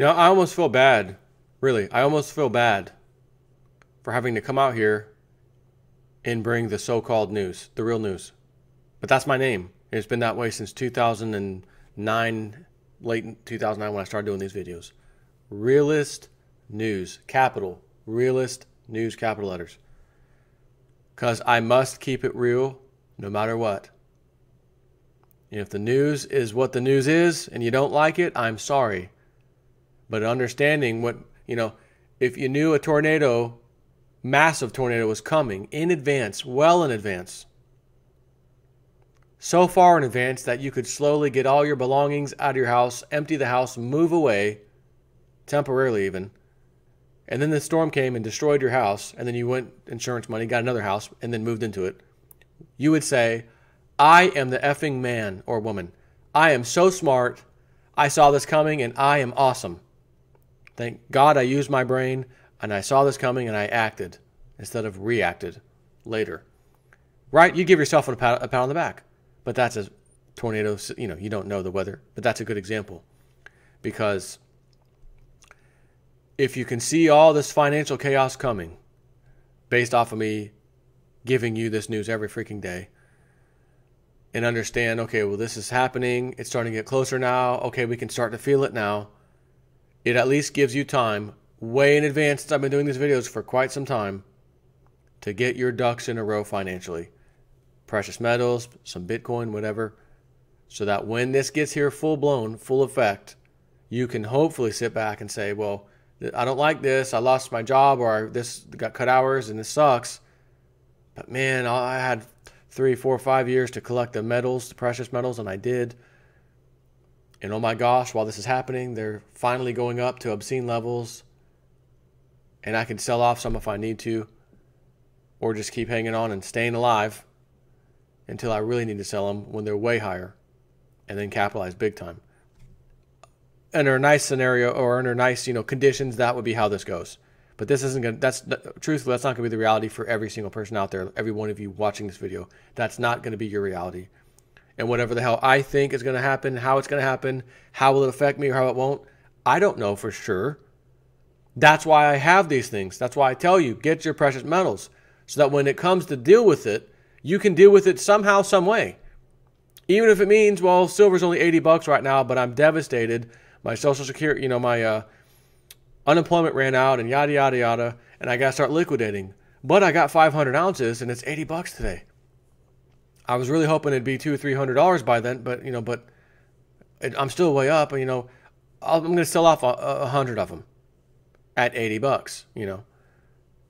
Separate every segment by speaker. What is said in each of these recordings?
Speaker 1: I almost feel bad. Really, I almost feel bad for having to come out here and bring the so-called news, the real news. But that's my name. It's been that way since 2009, late 2009 when I started doing these videos. Realist News, capital. Realist News, capital letters. Because I must keep it real no matter what. And if the news is what the news is and you don't like it, I'm sorry. But understanding what, if you knew a tornado, massive tornado was coming in advance, well in advance, so far in advance that you could slowly get all your belongings out of your house, empty the house, move away, temporarily even, and then the storm came and destroyed your house, and then you went insurance money, got another house, and then moved into it, you would say, I am the effing man or woman. I am so smart. I saw this coming, and I am awesome. Thank God I used my brain, and I saw this coming, and I acted instead of reacted later. Right? You give yourself a pat on the back. But that's a tornado, you don't know the weather. But that's a good example. Because if you can see all this financial chaos coming based off of me giving you this news every freaking day and understand, okay, well, this is happening. It's starting to get closer now. Okay, we can start to feel it now. It at least gives you time, way in advance, since I've been doing these videos for quite some time, to get your ducks in a row financially. Precious metals, some Bitcoin, whatever, so that when this gets here full blown, full effect, you can hopefully sit back and say, well, I don't like this. I lost my job, or this got cut hours and this sucks. But man, I had 3, 4, 5 years to collect the metals, the precious metals, and I did. And oh my gosh, while this is happening, they're finally going up to obscene levels. And I can sell off some if I need to, or just keep hanging on and staying alive until I really need to sell them when they're way higher, and then capitalize big time. Under a nice scenario, or under nice, conditions, that would be how this goes. But this isn't going to, truthfully, that's not going to be the reality for every single person out there, every one of you watching this video. That's not going to be your reality. And whatever the hell I think is going to happen, how it's going to happen, how will it affect me or how it won't, I don't know for sure. That's why I have these things. That's why I tell you, get your precious metals, so that when it comes to deal with it, you can deal with it somehow, some way. Even if it means, well, silver's only $80 right now, but I'm devastated. My Social Security, my unemployment ran out, and yada, yada, yada, and I got to start liquidating. But I got 500 ounces, and it's $80 today. I was really hoping it'd be $200 or $300 by then, but, I'm still way up, and, I'm going to sell off 100 of them at $80,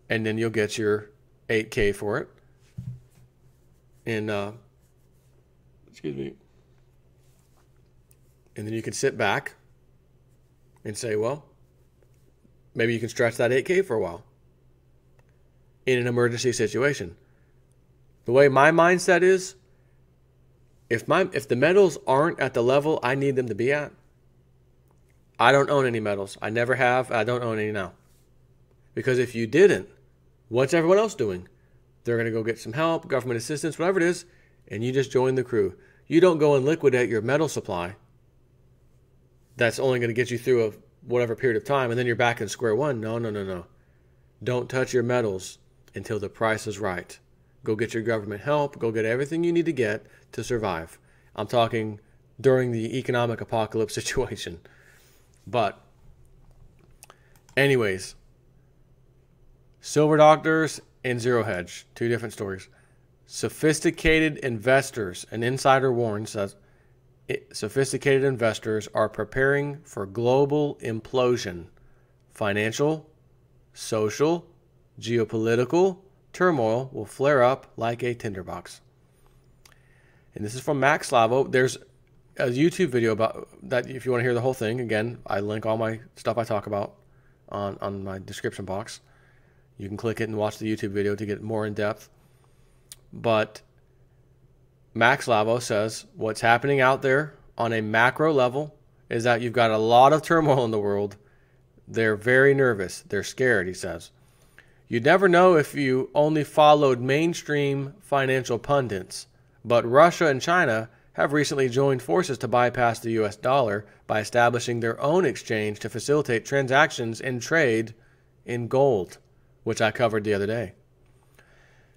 Speaker 1: and then you'll get your $8K for it. And, excuse me. And then you can sit back and say, well, maybe you can stretch that 8K for a while in an emergency situation. The way my mindset is, if the metals aren't at the level I need them to be at, I don't own any metals. I never have. I don't own any now. Because if you didn't, what's everyone else doing? They're going to go get some help, government assistance, whatever it is, and you just join the crew. You don't go and liquidate your metal supply. That's only going to get you through a whatever period of time, and then you're back in square one. No. Don't touch your metals until the price is right. Go get your government help. Go get everything you need to get to survive. I'm talking during the economic apocalypse situation. But anyways, silver doctors and zero hedge, two different stories. Sophisticated investors, an insider warns that sophisticated investors are preparing for global implosion. Financial, social, geopolitical turmoil will flare up like a tinderbox. And this is from Max Slavo. There's a YouTube video about that if you want to hear the whole thing. Again, I link all my stuff I talk about on my description box. You can click it and watch the YouTube video to get more in depth. But Max Slavo says what's happening out there on a macro level is that you've got a lot of turmoil in the world. They're very nervous. They're scared, he says. You'd never know if you only followed mainstream financial pundits, but Russia and China have recently joined forces to bypass the US dollar by establishing their own exchange to facilitate transactions and trade in gold, which I covered the other day.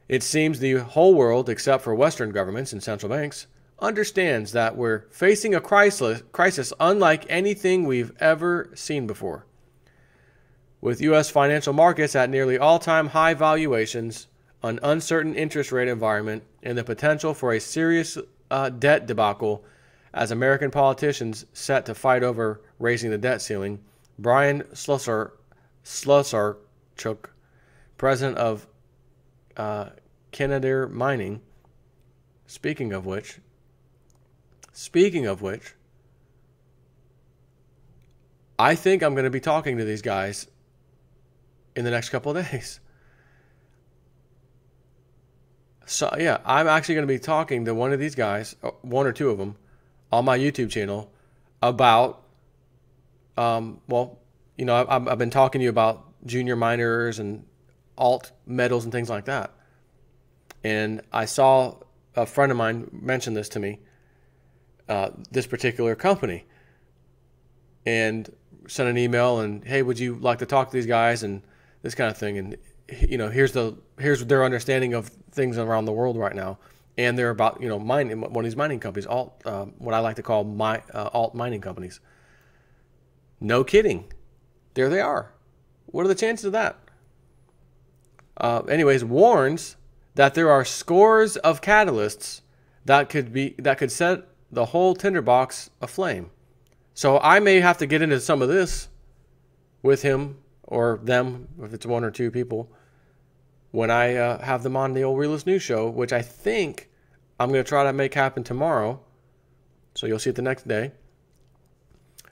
Speaker 1: It seems the whole world, except for Western governments and central banks, understands that we're facing a crisis unlike anything we've ever seen before. With U.S. financial markets at nearly all-time high valuations, an uncertain interest rate environment, and the potential for a serious debt debacle as American politicians set to fight over raising the debt ceiling, Brian Slosarchuk, president of Canadier Mining, speaking of which, I think I'm going to be talking to these guys in the next couple of days. So yeah, I'm actually going to be talking to one of these guys, one or two of them, on my YouTube channel about, I've been talking to you about junior miners and alt metals and things like that. And I saw a friend of mine mention this to me, this particular company, and sent an email and, hey, would you like to talk to these guys and this kind of thing. And, here's their understanding of things around the world right now. And they're about, mining, one of these mining companies, what I like to call alt mining companies. No kidding. There they are. What are the chances of that? Anyways, warns that there are scores of catalysts that could set the whole tinderbox aflame. So I may have to get into some of this with him or them, if it's one or two people, when I have them on the old Realist News Show, which I think I'm going to try to make happen tomorrow. So you'll see it the next day.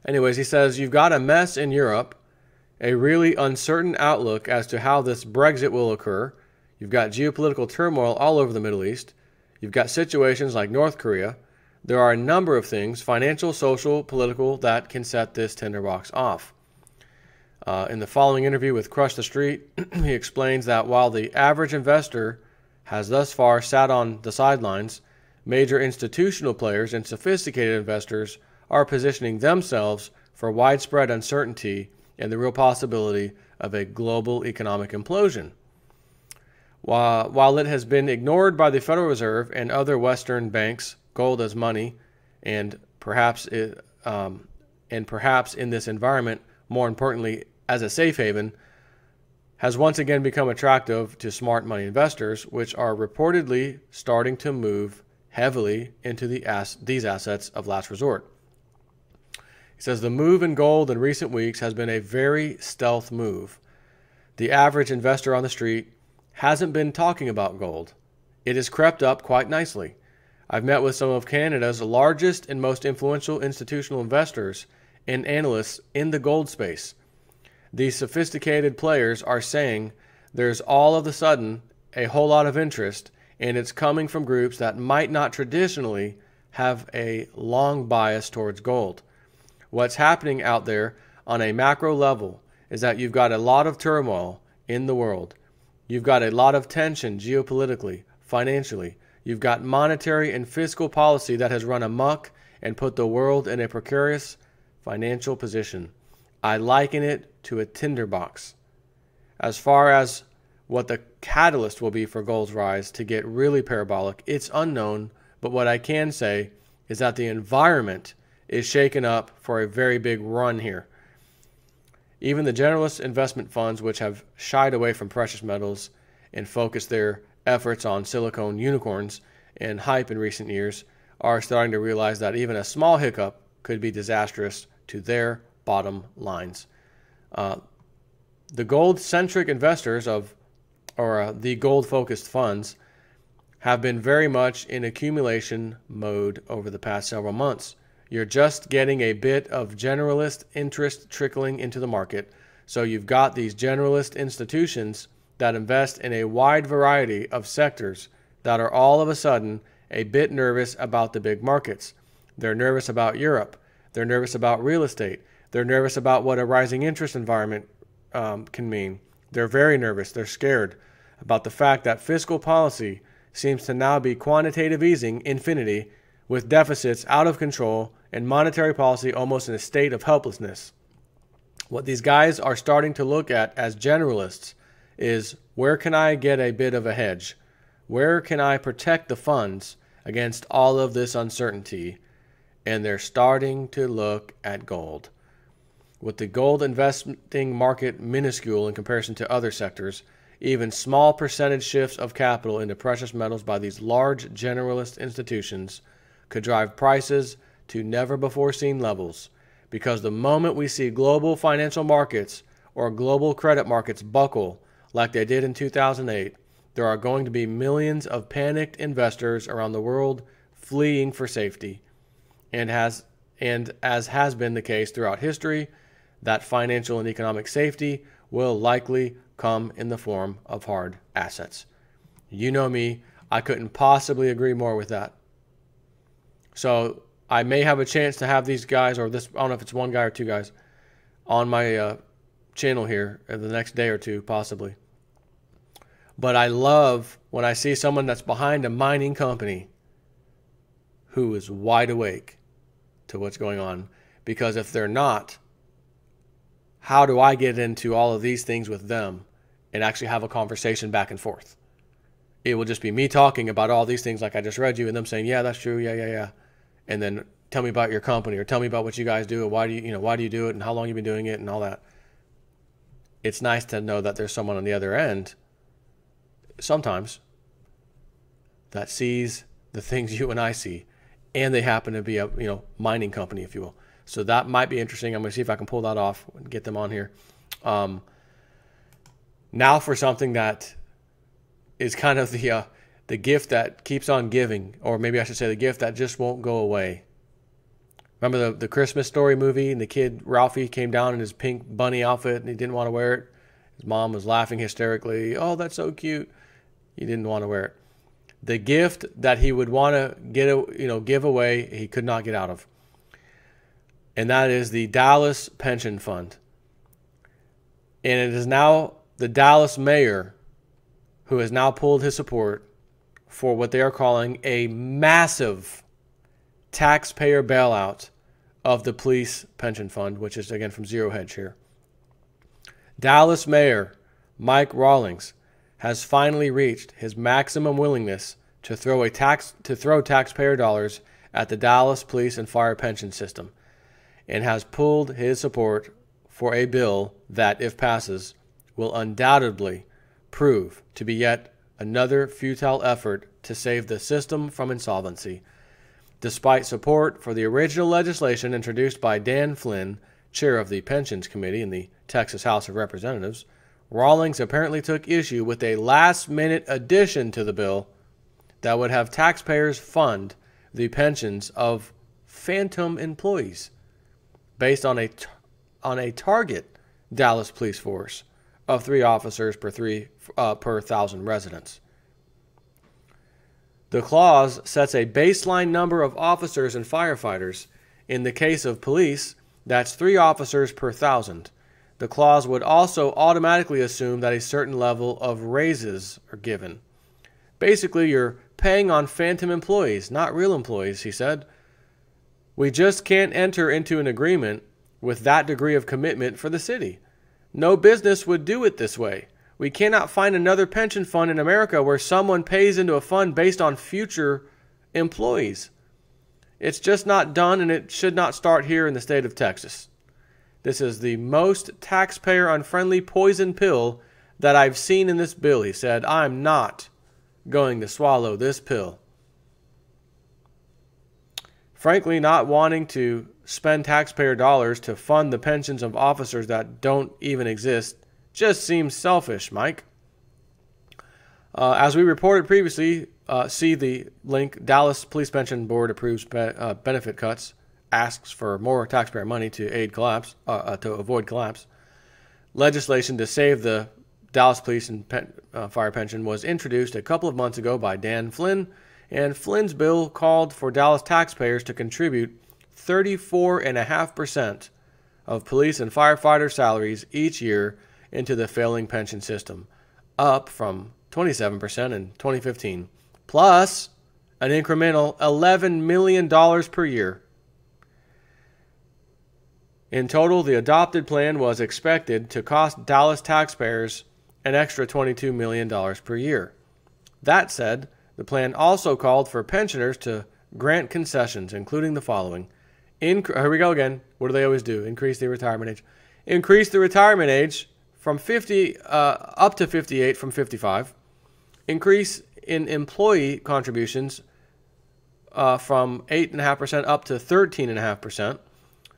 Speaker 1: Anyways, he says, you've got a mess in Europe, a really uncertain outlook as to how this Brexit will occur. You've got geopolitical turmoil all over the Middle East. You've got situations like North Korea. There are a number of things, financial, social, political, that can set this tinderbox off. In the following interview with Crush the Street, he explains that while the average investor has thus far sat on the sidelines, major institutional players and sophisticated investors are positioning themselves for widespread uncertainty and the real possibility of a global economic implosion. While it has been ignored by the Federal Reserve and other Western banks, gold as money, and perhaps in this environment, more importantly, as a safe haven, has once again become attractive to smart money investors, which are reportedly starting to move heavily into these assets of last resort. He says the move in gold in recent weeks has been a very stealth move. The average investor on the street hasn't been talking about gold. It has crept up quite nicely. I've met with some of Canada's largest and most influential institutional investors and analysts in the gold space. These sophisticated players are saying there's all of a sudden a whole lot of interest, and it's coming from groups that might not traditionally have a long bias towards gold. What's happening out there on a macro level is that you've got a lot of turmoil in the world. You've got a lot of tension geopolitically, financially. You've got monetary and fiscal policy that has run amok and put the world in a precarious financial position. I liken it to a tinderbox. As far as what the catalyst will be for gold's rise to get really parabolic, it's unknown, but what I can say is that the environment is shaken up for a very big run here. Even the generalist investment funds, which have shied away from precious metals and focused their efforts on silicone unicorns and hype in recent years, are starting to realize that even a small hiccup could be disastrous to their bottom lines. The gold-centric investors the gold-focused funds have been very much in accumulation mode over the past several months. You're just getting a bit of generalist interest trickling into the market. So you've got these generalist institutions that invest in a wide variety of sectors that are all of a sudden a bit nervous about the big markets. They're nervous about Europe. They're nervous about real estate. They're nervous about what a rising interest environment can mean. They're very nervous. They're scared about the fact that fiscal policy seems to now be quantitative easing infinity, with deficits out of control and monetary policy almost in a state of helplessness. What these guys are starting to look at as generalists is, where can I get a bit of a hedge? Where can I protect the funds against all of this uncertainty? And they're starting to look at gold. With the gold investing market minuscule in comparison to other sectors, even small percentage shifts of capital into precious metals by these large generalist institutions could drive prices to never-before-seen levels, because the moment we see global financial markets or global credit markets buckle like they did in 2008, there are going to be millions of panicked investors around the world fleeing for safety. And as has been the case throughout history, that financial and economic safety will likely come in the form of hard assets. You know me, I couldn't possibly agree more with that. So I may have a chance to have these guys, or this, I don't know if it's one guy or two guys, on my channel here in the next day or two, possibly. But I love when I see someone that's behind a mining company who is wide awake to what's going on. Because if they're not, how do I get into all of these things with them and actually have a conversation back and forth? It will just be me talking about all these things like I just read you, and them saying, yeah, that's true, yeah. And then tell me about your company, or tell me about what you guys do, and why do you do it, and how long you've been doing it, and all that. It's nice to know that there's someone on the other end, sometimes, that sees the things you and I see, and they happen to be a mining company, if you will. So that might be interesting. I'm going to see if I can pull that off and get them on here. Now for something that is kind of the gift that keeps on giving, or maybe I should say the gift that just won't go away. Remember the Christmas Story movie, and the kid Ralphie came down in his pink bunny outfit and he didn't want to wear it. His mom was laughing hysterically. Oh, that's so cute. He didn't want to wear it. The gift that he would want to give away, he could not get out of. And that is the Dallas Pension Fund. And it is now the Dallas mayor who has now pulled his support for what they are calling a massive taxpayer bailout of the police pension fund, which is, again, from Zero Hedge here. Dallas Mayor Mike Rawlings has finally reached his maximum willingness to throw taxpayer dollars at the Dallas police and fire pension system, and has pulled his support for a bill that, if passes, will undoubtedly prove to be yet another futile effort to save the system from insolvency. Despite support for the original legislation introduced by Dan Flynn, chair of the Pensions Committee in the Texas House of Representatives, Rawlings apparently took issue with a last-minute addition to the bill that would have taxpayers fund the pensions of phantom employees based on a target Dallas police force of 3 officers per 1,000 residents. The clause sets a baseline number of officers and firefighters. In the case of police, that's 3 officers per 1,000. The clause would also automatically assume that a certain level of raises are given. Basically, you're paying on phantom employees, not real employees, he said. We just can't enter into an agreement with that degree of commitment for the city. No business would do it this way. We cannot find another pension fund in America where someone pays into a fund based on future employees. It's just not done, and it should not start here in the state of Texas. This is the most taxpayer-unfriendly poison pill that I've seen in this bill, he said. I'm not going to swallow this pill. Frankly, not wanting to spend taxpayer dollars to fund the pensions of officers that don't even exist just seems selfish, Mike. As we reported previously, see the link. Dallas Police Pension Board approves benefit cuts, asks for more taxpayer money to avoid collapse. Legislation to save the Dallas Police and Fire Pension was introduced a couple of months ago by Dan Flynn, and Flynn's bill called for Dallas taxpayers to contribute 34.5% of police and firefighter salaries each year into the failing pension system, up from 27% in 2015, plus an incremental $11 million per year. In total, the adopted plan was expected to cost Dallas taxpayers an extra $22 million per year. That said, the plan also called for pensioners to grant concessions, including the following. Here we go again. What do they always do? Increase the retirement age. Increase the retirement age from 50 up to 58 from 55. Increase in employee contributions from 8.5% up to 13.5%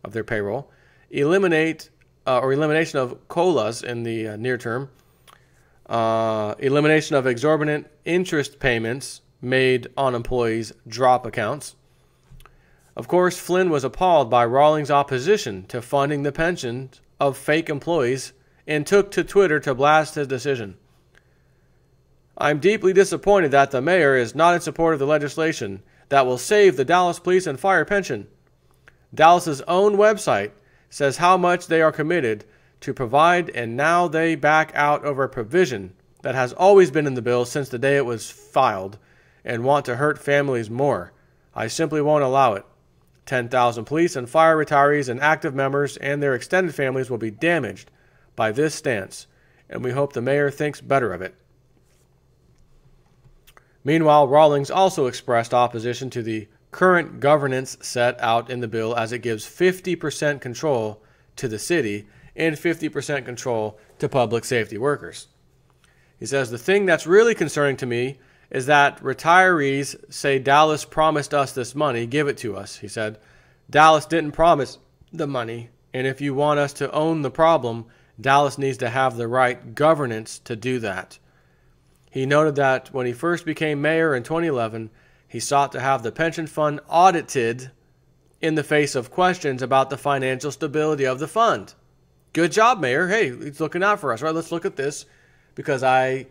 Speaker 1: of their payroll. Elimination of COLAs in the near term. Elimination of exorbitant interest payments made on employees' drop accounts. Of course, Flynn was appalled by Rawlings' opposition to funding the pensions of fake employees and took to Twitter to blast his decision. I'm deeply disappointed that the mayor is not in support of the legislation that will save the Dallas police and fire pension. Dallas's own website says how much they are committed to provide, and now they back out over a provision that has always been in the bill since the day it was filed and want to hurt families more. I simply won't allow it. 10,000 police and fire retirees and active members and their extended families will be damaged by this stance, and we hope the mayor thinks better of it. Meanwhile, Rawlings also expressed opposition to the current governance set out in the bill, as it gives 50% control to the city and 50% control to public safety workers. He says, the thing that's really concerning to me is that retirees say Dallas promised us this money, give it to us. He said, Dallas didn't promise the money, and if you want us to own the problem, Dallas needs to have the right governance to do that. He noted that when he first became mayor in 2011, he sought to have the pension fund audited in the face of questions about the financial stability of the fund. Good job, Mayor. Hey, he's looking out for us, right? Let's look at this, because I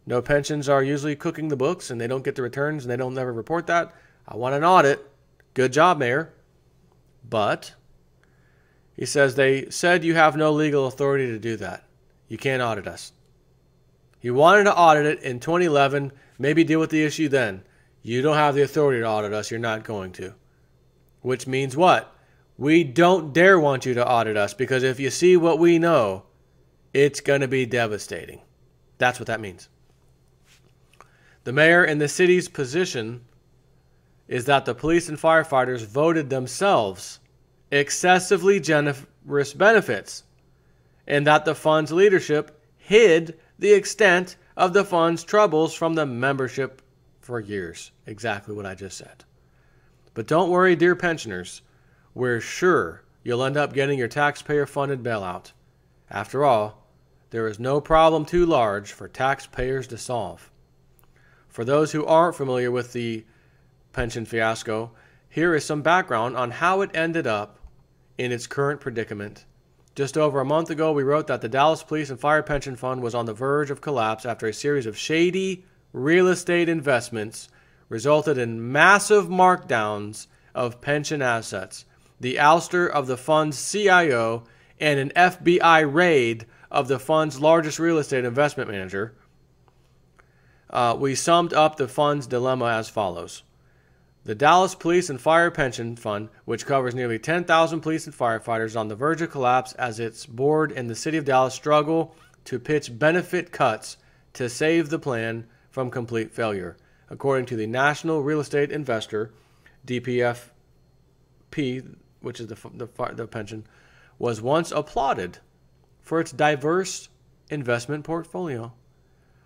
Speaker 1: know pensions are usually cooking the books and they don't get the returns and they don't never report that. I want an audit. Good job, Mayor. But he says they said you have no legal authority to do that. You can't audit us. He wanted to audit it in 2011, maybe deal with the issue then. You don't have the authority to audit us. You're not going to. Which means what? We don't dare want you to audit us, because if you see what we know, it's going to be devastating. That's what that means. The mayor and the city's position is that the police and firefighters voted themselves excessively generous benefits, and that the fund's leadership hid the extent of the fund's troubles from the membership for years. Exactly what I just said. But don't worry, dear pensioners. We're sure you'll end up getting your taxpayer-funded bailout. After all, there is no problem too large for taxpayers to solve. For those who aren't familiar with the pension fiasco, here is some background on how it ended up in its current predicament. Just over a month ago, we wrote that the Dallas Police and Fire Pension Fund was on the verge of collapse after a series of shady real estate investments resulted in massive markdowns of pension assets, the ouster of the fund's CIO, and an FBI raid of the fund's largest real estate investment manager. We summed up the fund's dilemma as follows. The Dallas Police and Fire Pension Fund, which covers nearly 10,000 police and firefighters, is on the verge of collapse as its board and the city of Dallas struggle to pitch benefit cuts to save the plan from complete failure. According to the National Real Estate Investor, DPFP, which is the pension, was once applauded for its diverse investment portfolio.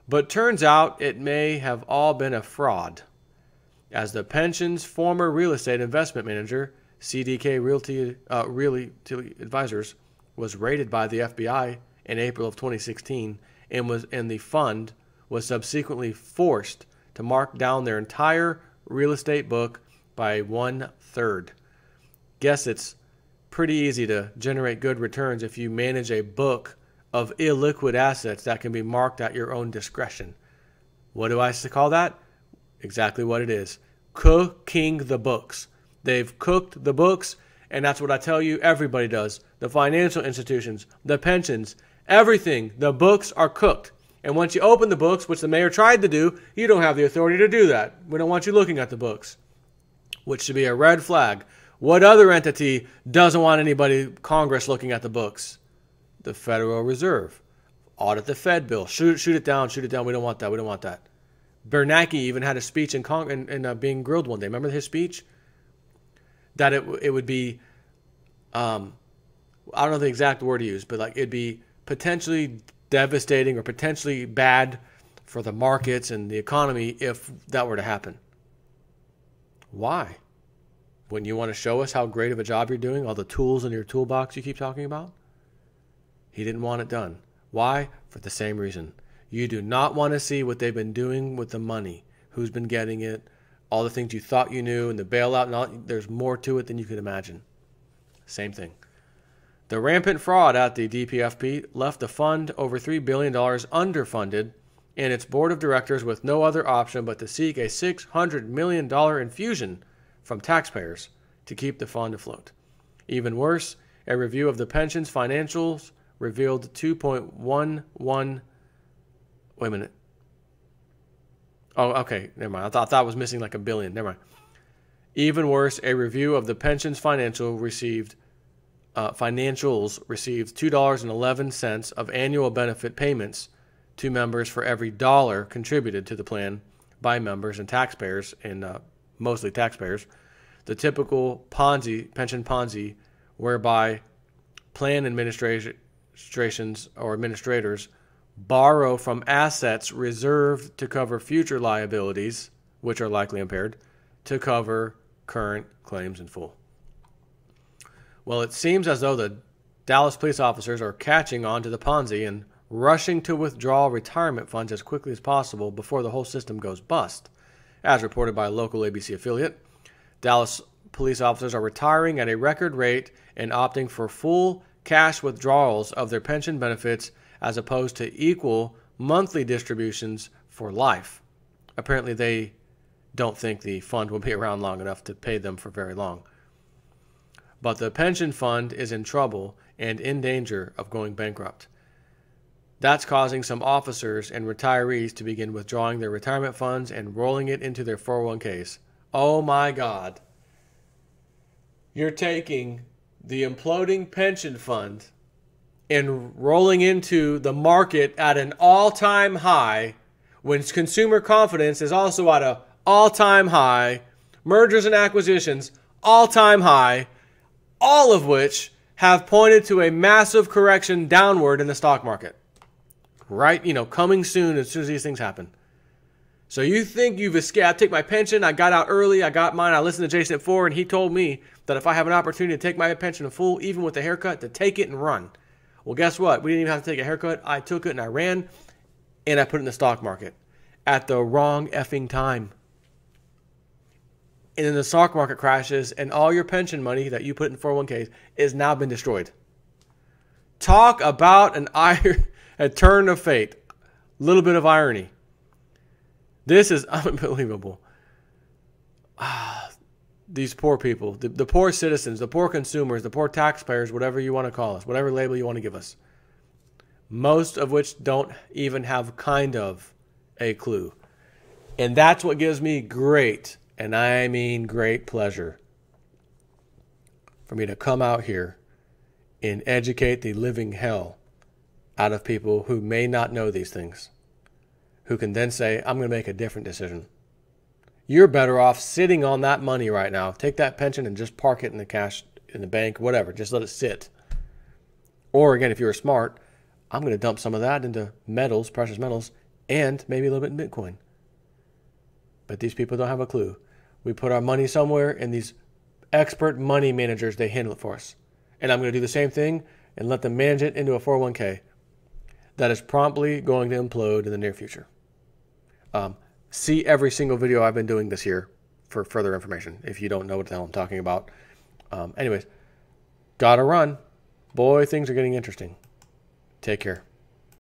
Speaker 1: But turns out it may have all been a fraud, as the pension's former real estate investment manager, CDK Realty Advisors, was raided by the FBI in April of 2016, and the fund was subsequently forced to mark down their entire real estate book by 1/3. Guess it's pretty easy to generate good returns if you manage a book of illiquid assets that can be marked at your own discretion. What do I call that? Exactly what it is. Cooking the books. They've cooked the books, and that's what I tell you everybody does. The financial institutions, the pensions, everything. The books are cooked. And once you open the books, which the mayor tried to do, you don't have the authority to do that. We don't want you looking at the books, which should be a red flag. What other entity doesn't want anybody, Congress, looking at the books? The Federal Reserve. Audit the Fed bill. Shoot it down. Shoot it down. We don't want that. We don't want that. Bernanke even had a speech in being grilled one day. Remember his speech? That it would be, I don't know the exact word he used, but like it'd be potentially devastating or potentially bad for the markets and the economy if that were to happen. Why? Wouldn't you want to show us how great of a job you're doing, all the tools in your toolbox you keep talking about? He didn't want it done. Why? For the same reason. You do not want to see what they've been doing with the money, who's been getting it, all the things you thought you knew, and the bailout, and all, there's more to it than you could imagine. Same thing. The rampant fraud at the DPFP left the fund over $3 billion underfunded and its board of directors with no other option but to seek a $600 million infusion from taxpayers to keep the fund afloat. Even worse, a review of the pension's financials revealed 2.11. Wait a minute. Oh, okay. Never mind. I thought it was missing like $1 billion. Never mind. Even worse, a review of the pension's financials received $2.11 of annual benefit payments to members for every dollar contributed to the plan by members and taxpayers, and mostly taxpayers. The typical pension Ponzi, whereby plan administrations or administrators borrow from assets reserved to cover future liabilities, which are likely impaired, to cover current claims in full. Well, it seems as though the Dallas police officers are catching on to the Ponzi and rushing to withdraw retirement funds as quickly as possible before the whole system goes bust. As reported by a local ABC affiliate, Dallas police officers are retiring at a record rate and opting for full cash withdrawals of their pension benefits as opposed to equal monthly distributions for life. Apparently, they don't think the fund will be around long enough to pay them for very long. But the pension fund is in trouble and in danger of going bankrupt. That's causing some officers and retirees to begin withdrawing their retirement funds and rolling it into their 401ks. Oh my God. You're taking the imploding pension fund and rolling into the market at an all-time high when consumer confidence is also at an all-time high, mergers and acquisitions, all-time high, all of which have pointed to a massive correction downward in the stock market. Right? Coming soon as these things happen. So you think you've escaped. I take my pension. I got out early. I got mine. I listened to Jason at 4, and he told me that if I have an opportunity to take my pension in full, even with a haircut, to take it and run. Well, guess what? We didn't even have to take a haircut. I took it and I ran, and I put it in the stock market at the wrong effing time. And then the stock market crashes, and all your pension money that you put in 401ks is now been destroyed. Talk about a turn of fate. A little bit of irony. This is unbelievable. These poor people, the poor citizens, the poor consumers, the poor taxpayers, whatever you want to call us, whatever label you want to give us, most of which don't even have kind of a clue. And that's what gives me great, and I mean great pleasure, for me to come out here and educate the living hell out of people who may not know these things, who can then say, I'm going to make a different decision. You're better off sitting on that money right now. Take that pension and just park it in the cash, in the bank, whatever. Just let it sit. Or again, if you're smart, I'm going to dump some of that into metals, precious metals, and maybe a little bit in Bitcoin. But these people don't have a clue. We put our money somewhere, and these expert money managers, they handle it for us. And I'm going to do the same thing and let them manage it into a 401k that is promptly going to implode in the near future. See every single video I've been doing this year for further information if you don't know what the hell I'm talking about. Anyways, gotta run. Boy, things are getting interesting. Take care.